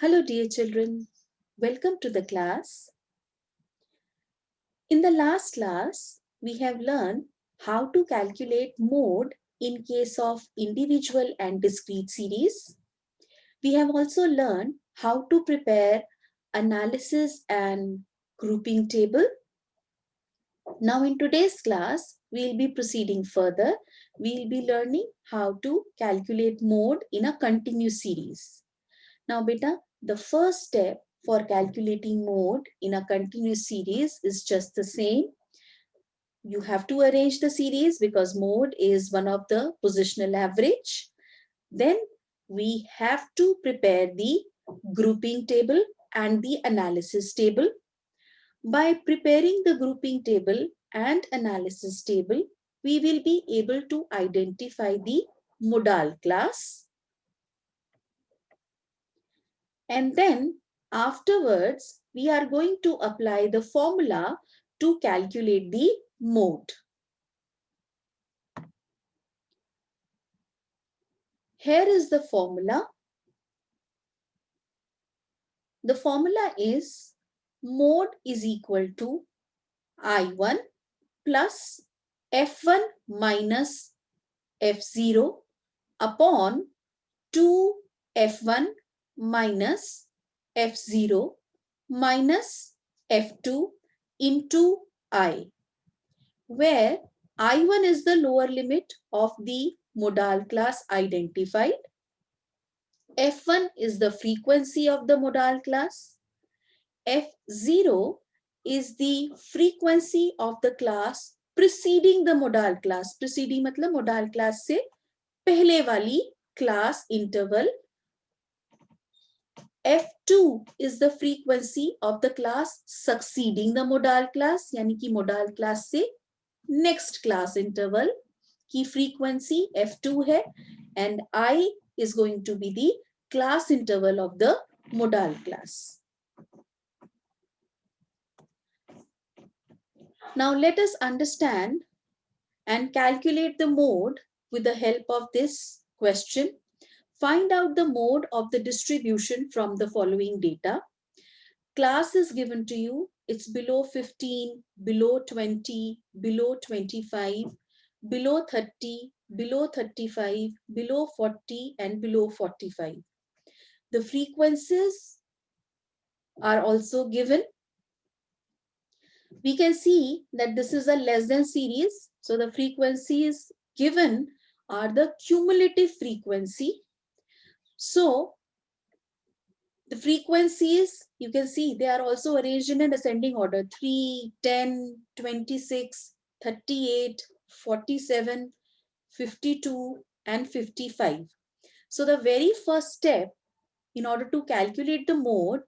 Hello dear children, welcome to the class. In the last class, we have learned how to calculate mode in case of individual and discrete series. We have also learned how to prepare analysis and grouping table. Now in today's class, we'll be proceeding further. We'll be learning how to calculate mode in a continuous series. Now beta, the first step for calculating mode in a continuous series is just the same. You have to arrange the series because mode is one of the positional average. Then we have to prepare the grouping table and the analysis table. By preparing the grouping table and analysis table, we will be able to identify the modal class. And then afterwards, we are going to apply the formula to calculate the mode. Here is the formula. The formula is mode is equal to I1 plus F1 minus F0 upon 2F1 minus F0 minus F2 into I, where I1 is the lower limit of the modal class identified. F1 is the frequency of the modal class. F0 is the frequency of the class preceding the modal class. Preceding मतलब modal class से पहले वाली class interval. F2 is the frequency of the class succeeding the modal class, यानी कि modal class से next class interval की frequency F2 है, and I is going to be the class interval of the modal class. Now let us understand and calculate the mode with the help of this question. Find out the mode of the distribution from the following data. Class is given to you. It's below 15, below 20, below 25, below 30, below 35, below 40, and below 45. The frequencies are also given. We can see that this is a less than series. So the frequencies given are the cumulative frequency. So the frequencies, you can see they are also arranged in an ascending order: 3, 10, 26, 38, 47, 52, and 55. So the very first step in order to calculate the mode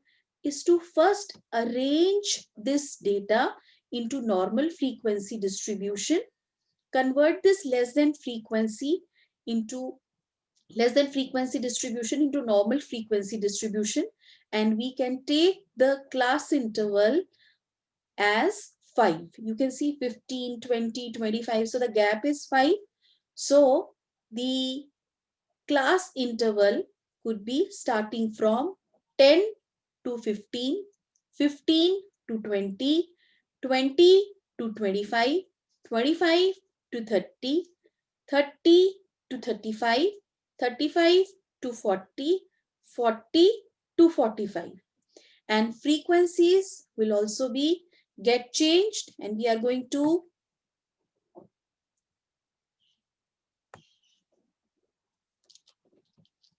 is to first arrange this data into normal frequency distribution, convert this less than frequency distribution into normal frequency distribution, and we can take the class interval as 5. You can see 15, 20, 25. So the gap is 5. So the class interval could be starting from 10 to 15, 15 to 20, 20 to 25, 25 to 30, 30 to 35, 35 to 40, 40 to 45. And frequencies will also get changed, and we are going to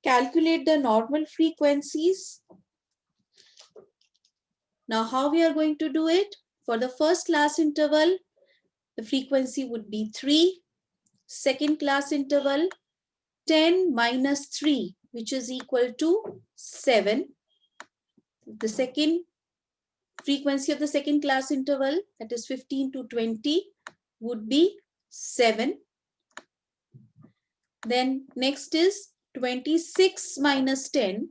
calculate the normal frequencies. Now, how we are going to do it? For the first class interval, the frequency would be 3. Second class interval, 10 minus 3, which is equal to 7. The second frequency of the second class interval, that is 15 to 20, would be 7. Then next is 26 minus 10.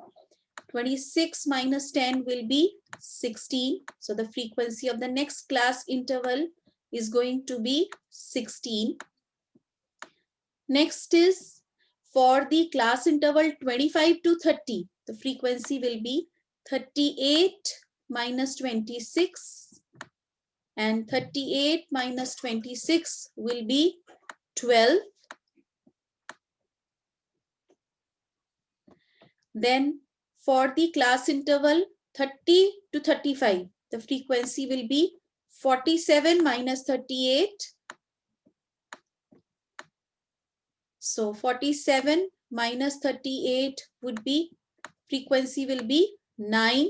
26 minus 10 will be 16. So the frequency of the next class interval is going to be 16. Next is For the class interval 25 to 30, the frequency will be 38 minus 26, and 38 minus 26 will be 12. Then for the class interval 30 to 35, the frequency will be 47 minus 38. So 47 minus 38 would be, frequency will be 9.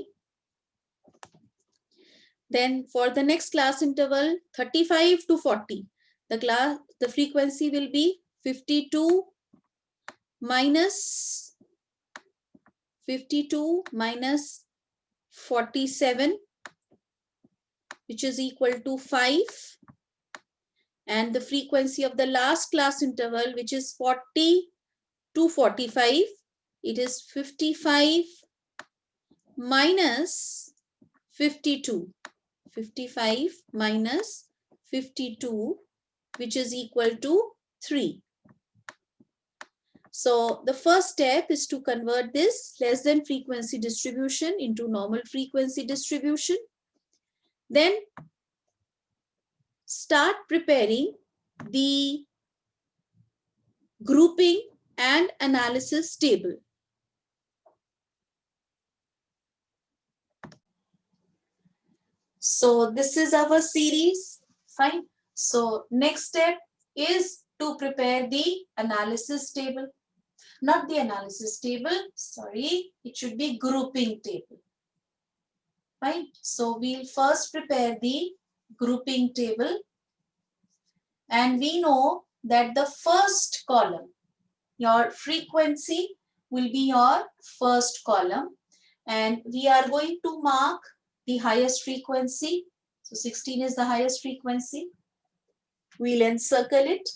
Then for the next class interval 35 to 40, the frequency will be 52 minus 47, which is equal to 5. And the frequency of the last class interval, which is 40 to 45, it is 55 minus 52. 55 minus 52, which is equal to 3. So the first step is to convert this less than frequency distribution into normal frequency distribution. Then start preparing the grouping and analysis table. So this is our series. Fine. So next step is to prepare the analysis table. Not the analysis table, sorry, it should be grouping table. Fine. So we'll first prepare the grouping table. And we know that the first column, your frequency, will be your first column. And we are going to mark the highest frequency. So 16 is the highest frequency. We'll encircle it.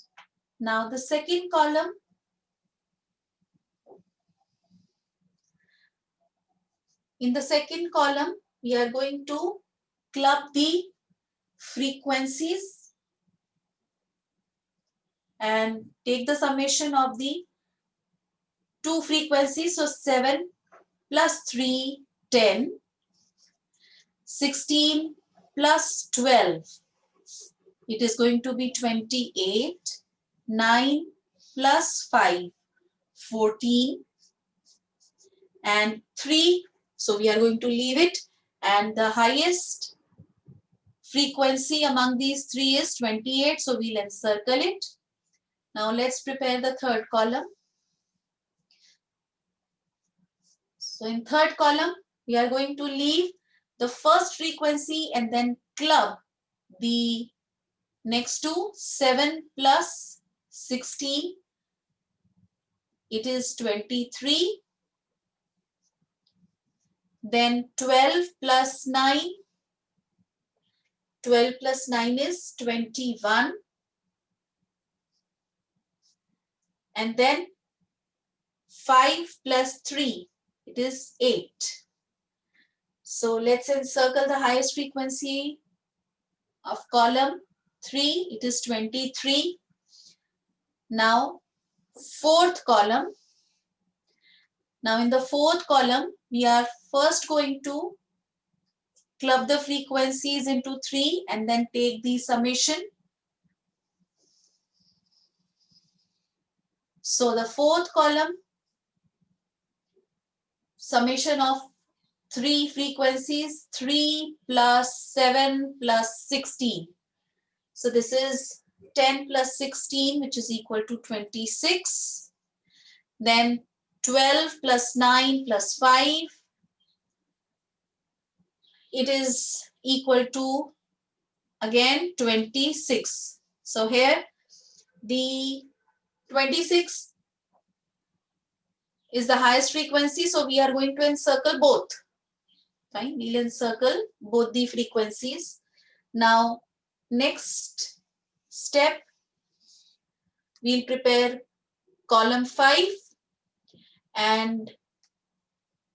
Now the second column, in the second column, we are going to club the frequencies and take the summation of the two frequencies. So 7 plus 3, 10. 16 plus 12, it is going to be 28. 9 plus 5, 14. And 3, so we are going to leave it. And the highest frequency among these three is 28. So we'll encircle it. Now let's prepare the third column. So in third column, we are going to leave the first frequency and then club the next two. 7 plus 16, it is 23. Then 12 plus 9, 12 plus 9 is 21. And then 5 plus 3, it is 8. So let's encircle the highest frequency of column 3, it is 23. Now fourth column. Now in the fourth column, we are first going to club the frequencies into 3 and then take the summation. So the fourth column, summation of 3 frequencies, 3 plus 7 plus 16. So this is 10 plus 16, which is equal to 26. Then 12 plus 9 plus 5, it is equal to again 26. So here the 26 is the highest frequency. So we are going to encircle both. Fine, we'll encircle both the frequencies. Now next step, we'll prepare column 5. And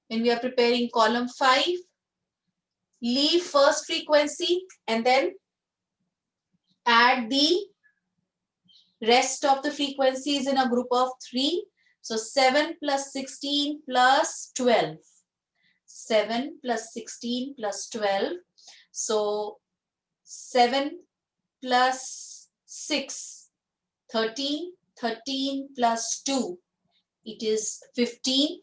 when we are preparing column 5, leave first frequency and then add the rest of the frequencies in a group of 3. So 7 plus 16 plus 12. 7 plus 16 plus 12. So 7 plus 6, 13. 13 plus 2, it is 15.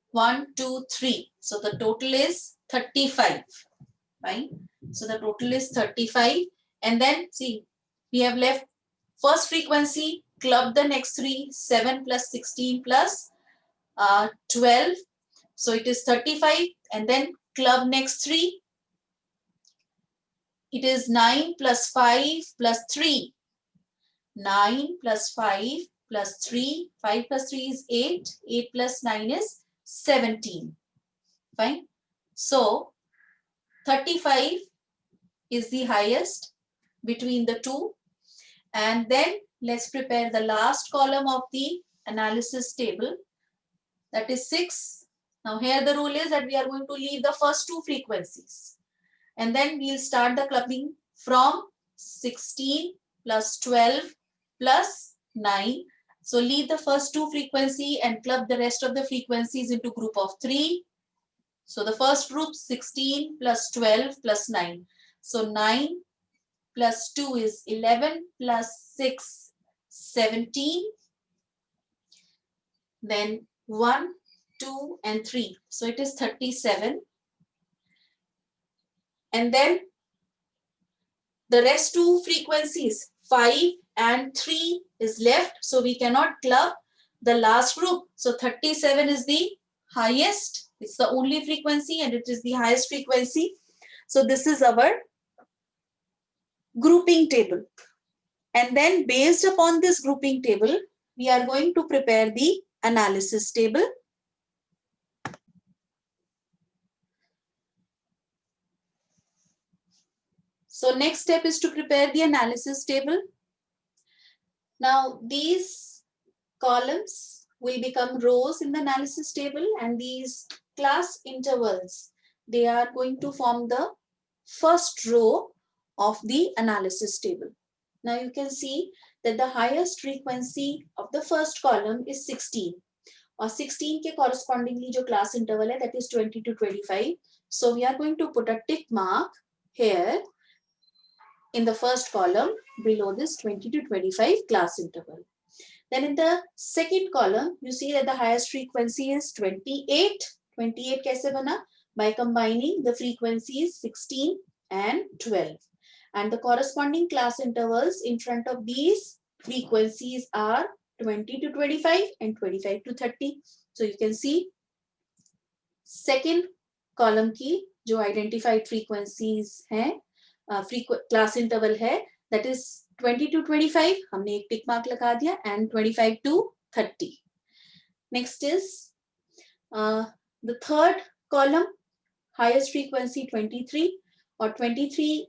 1, 2, 3. So the total is 35. Fine. So the total is 35. And then see, we have left first frequency, club the next three, 7 plus 16 plus 12. So it is 35. And then club next three. It is 9 plus 5 plus 3. 9 plus 5 plus 3. 5 plus 3 is 8. 8 plus 9 is 17. Fine. So 35 is the highest between the two. And then let's prepare the last column of the analysis table. That is 6. Now here the rule is that we are going to leave the first two frequencies. And then we'll start the clubbing from 16 plus 12 plus 9. So leave the first two frequency and club the rest of the frequencies into group of 3. So the first group 16 plus 12 plus 9. So 9 plus 2 is 11 plus 6, 17. Then 1, 2 and 3. So it is 37. And then the rest two frequencies 5 and 3 is left. So we cannot club the last group. So 37 is the highest. It's the only frequency and it is the highest frequency. So this is our grouping table. And then based upon this grouping table, we are going to prepare the analysis table. So next step is to prepare the analysis table. Now these columns will become rows in the analysis table and these class intervals, they are going to form the first row of the analysis table. Now you can see that the highest frequency of the first column is 16. और 16 के correspondingly जो class interval है, that is 20 to 25. So we are going to put a tick mark here in the first column below this 20 to 25 class interval. Then in the second column, you see that the highest frequency is 28. 28 कैसे बना? By combining the frequencies 16 and 12. And the corresponding class intervals in front of these frequencies are 20 to 25 and 25 to 30. So you can see second column की जो identified frequencies हैं, class interval है, that is 20 to 25, हमने एक tick mark लगा दिया, and 25 to 30. Next is the third column, highest frequency 23, और 23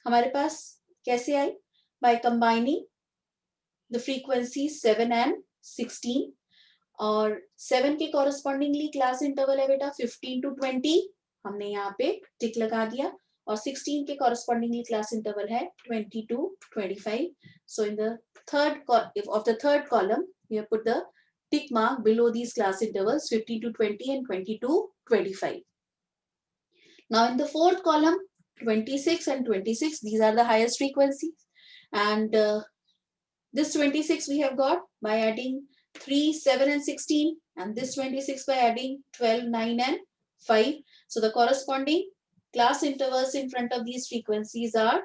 हमारे पास कैसे आई? By combining the frequencies 7 and 16. और 7 के correspondingly class interval है बेटा 15 to 20, हमने यहाँ पे tick लगा दिया. और 16 के correspondingly class interval है 20 to 25. So in the third column, we have put the tick mark below these class intervals 15 to 20 and 20 to 25. Now in the fourth column, 26 and 26, these are the highest frequencies. And this 26 we have got by adding 3, 7 and 16. And this 26 by adding 12, 9 and 5. So the corresponding class intervals in front of these frequencies are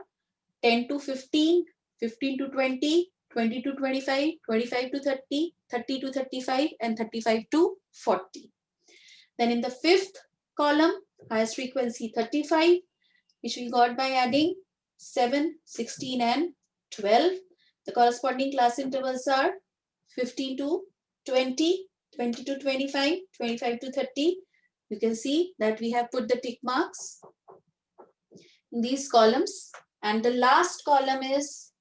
10 to 15, 15 to 20, 20 to 25, 25 to 30, 30 to 35 and 35 to 40. Then in the fifth column, highest frequency 35, which we got by adding 7, 16 and 12. The corresponding class intervals are 15 to 20, 20 to 25, 25 to 30. You can see that we have put the tick marks in these columns. And the last column is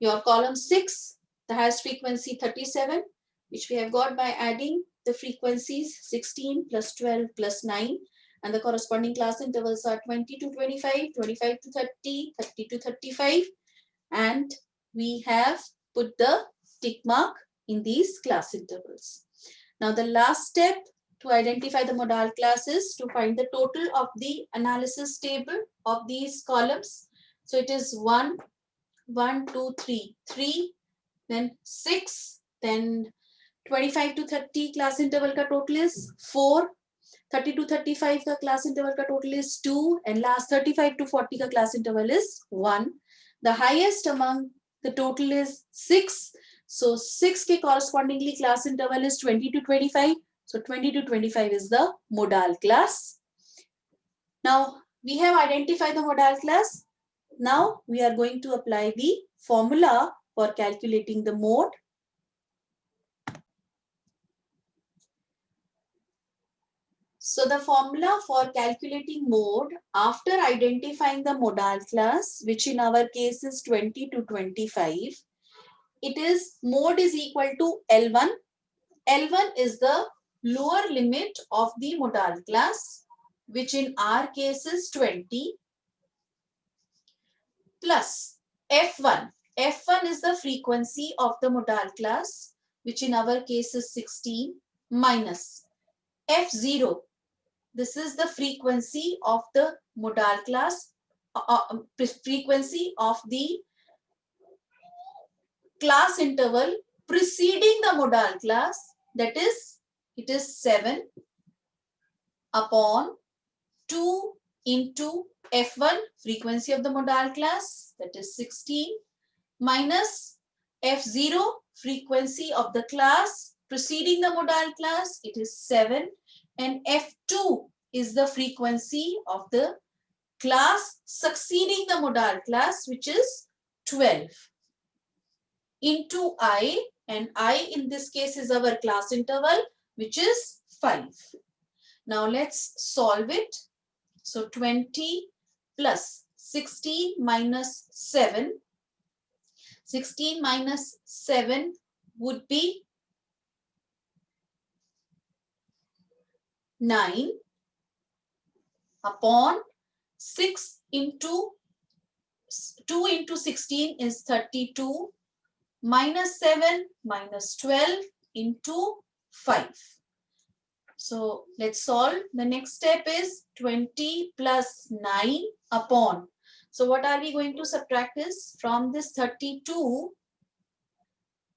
your column 6, the highest frequency 37, which we have got by adding the frequencies 16 plus 12 plus 9. And the corresponding class intervals are 20 to 25, 25 to 30, 30 to 35. And we have put the tick mark in these class intervals. Now the last step to identify the modal class is to find the total of the analysis table of these columns. So it is 1, 1, 2, 3, 3, then 6, then 25 to 30 class interval का total is 4, 30 to 35 का class interval का total is 2, and last 35 to 40 का class interval is 1. The highest among the total is 6. So 6 के correspondingly class interval is 20 to 25. So 20 to 25 is the modal class. Now we have identified the modal class. Now we are going to apply the formula for calculating the mode. So the formula for calculating mode after identifying the modal class, which in our case is 20 to 25, it is mode is equal to L1. L1 is the lower limit of the modal class, which in our case is 20, plus F1. F1 is the frequency of the modal class, which in our case is 16, minus F0. This is the frequency of the modal class, frequency of the class interval preceding the modal class, that is, it is 7 upon 2 into F1, frequency of the modal class, that is 16, minus F0, frequency of the class preceding the modal class, it is 7, and F2 is the frequency of the class succeeding the modal class, which is 12, into I, and I in this case is our class interval, which is 5. Now let's solve it. So 20 plus 16 minus 7. 16 minus 7 would be 9 upon 6 into 2 into 16 is 32, minus 7 minus 12 into 5. So let's solve. The next step is 20 plus 9 upon. So what are we going to subtract is from this 32.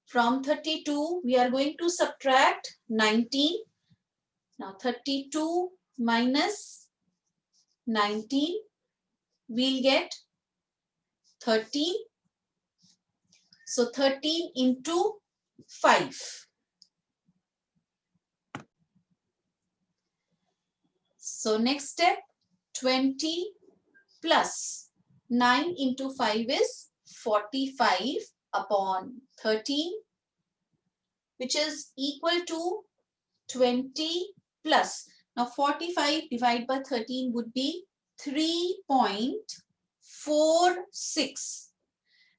From 32, we are going to subtract 19. Now 32 minus 19, we'll get 13. So 13 into 5. So next step, 20 plus 9 into 5 is 45 upon 13, which is equal to 20 plus. Now 45 divided by 13 would be 3.46.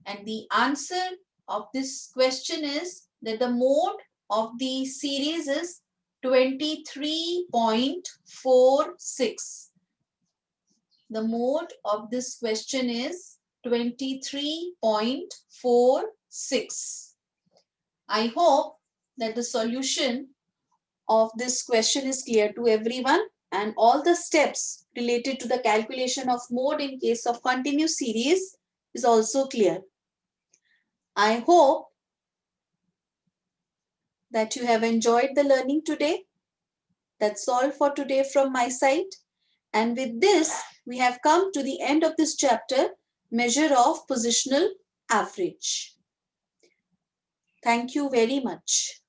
And the answer of this question is that the mode of the series is 23.46. The mode of this question is 23.46. I hope that the solution of this question is clear to everyone, and all the steps related to the calculation of mode in case of continuous series is also clear. I hope that you have enjoyed the learning today. That's all for today from my side. And with this, we have come to the end of this chapter, measure of positional average. Thank you very much.